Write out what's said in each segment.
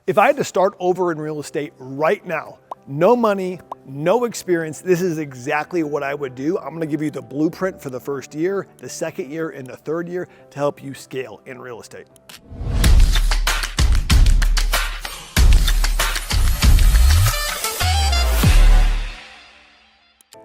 If I had to start over in real estate right now, no money, no experience, this is exactly what I would do. I'm gonna give you the blueprint for the first year, the second year, and the third year to help you scale in real estate.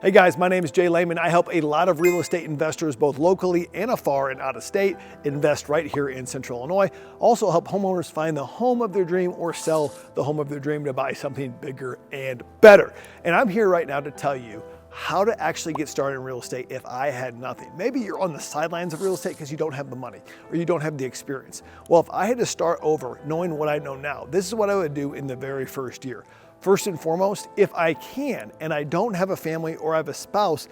Hey guys, my name is Jleman. I help a lot of real estate investors, both locally and afar and out of state, invest right here in Central Illinois. Also help homeowners find the home of their dream or sell the home of their dream to buy something bigger and better. And I'm here right now to tell you how to actually get started in real estate if I had nothing. Maybe you're on the sidelines of real estate because you don't have the money or you don't have the experience. Well, if I had to start over knowing what I know now, this is what I would do in the very first year. First and foremost, if I can and I don't have a family or I have a spouse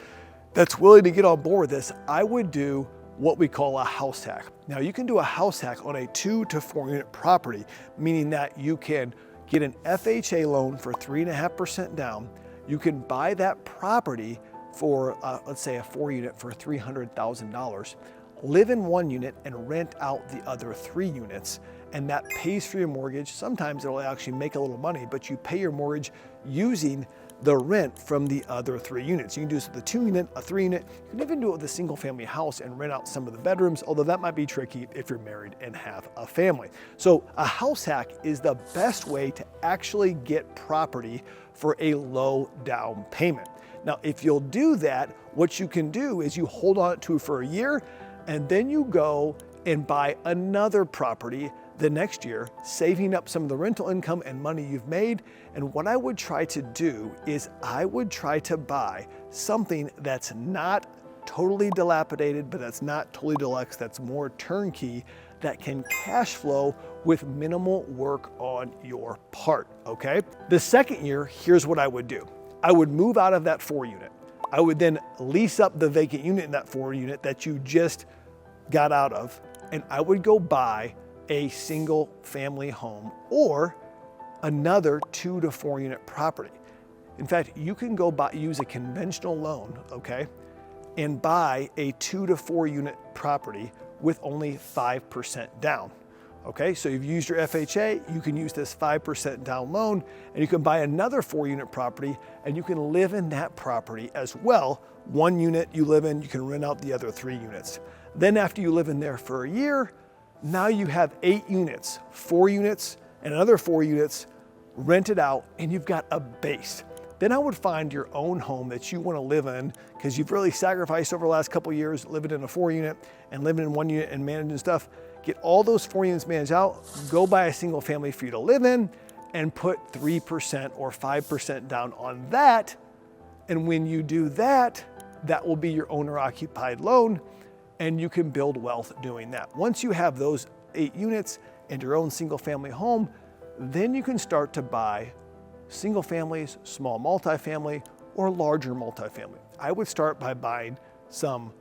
that's willing to get on board with this, I would do what we call a house hack. Now you can do a house hack on a 2 to 4 unit property, meaning that you can get an FHA loan for 3.5% down. You can buy that property for, let's say a 4 unit for $300,000, live in 1 unit and rent out the other 3 units. And that pays for your mortgage. Sometimes it'll actually make a little money, but you pay your mortgage using the rent from the other 3 units. You can do this with a 2 unit, a 3 unit. You can even do it with a single family house and rent out some of the bedrooms, although that might be tricky if you're married and have a family. So a house hack is the best way to actually get property for a low down payment. Now, if you'll do that, what you can do is you hold on to it for a year and then you go and buy another property the next year, saving up some of the rental income and money you've made. And what I would try to do is I would try to buy something that's not totally dilapidated, but that's not totally deluxe, that's more turnkey, that can cash flow with minimal work on your part, okay? The second year, here's what I would do. I would move out of that 4 unit. I would then lease up the vacant unit in that 4 unit that you just got out of, and I would go buy a single family home or another 2 to 4 unit property. In fact, you can go use a conventional loan, okay, and buy a 2 to 4 unit property with only 5% down. Okay, so you've used your FHA, you can use this 5% down loan and you can buy another 4 unit property and you can live in that property as well. 1 unit you live in, you can rent out the other 3 units. Then after you live in there for a year, now you have 8 units, 4 units and another 4 units rented out and you've got a base. Then I would find your own home that you want to live in because you've really sacrificed over the last couple of years living in a 4 unit and living in 1 unit and managing stuff. Get all those 4 units managed out, go buy a single family for you to live in and put 3% or 5% down on that. And when you do that, that will be your owner occupied loan and you can build wealth doing that. Once you have those 8 units and your own single family home, then you can start to buy single families, small multifamily, or larger multifamily. I would start by buying some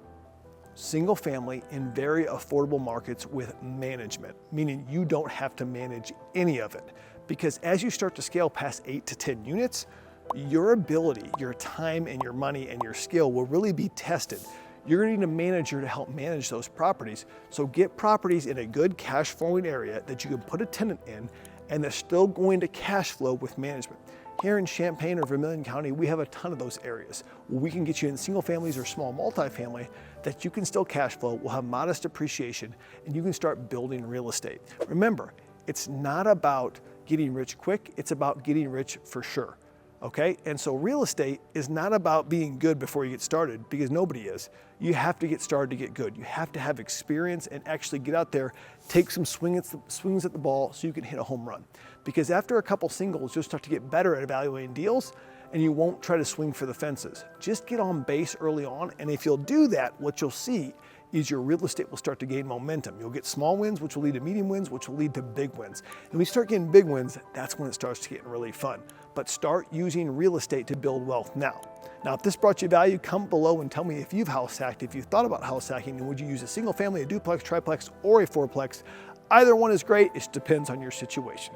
single family in very affordable markets with management, meaning you don't have to manage any of it. Because as you start to scale past 8 to 10 units, your ability, your time and your money and your skill will really be tested. You're going to need a manager to help manage those properties. So get properties in a good cash flowing area that you can put a tenant in and they're still going to cash flow with management. Here in Champaign or Vermilion County, we have a ton of those areas where we can get you in single families or small multifamily that you can still cash flow, will have modest appreciation, and you can start building real estate. Remember, it's not about getting rich quick, it's about getting rich for sure. Okay, and so real estate is not about being good before you get started because nobody is. You have to get started to get good. You have to have experience and actually get out there, take some swings at the ball so you can hit a home run. Because after a couple singles, you'll start to get better at evaluating deals and you won't try to swing for the fences. Just get on base early on, and if you'll do that, what you'll see is your real estate will start to gain momentum. You'll get small wins, which will lead to medium wins, which will lead to big wins. And when you start getting big wins, that's when it starts to get really fun. But start using real estate to build wealth now. Now, if this brought you value, comment below and tell me if you've house hacked, if you've thought about house hacking, and would you use a single family, a duplex, triplex, or a fourplex? Either one is great, it just depends on your situation.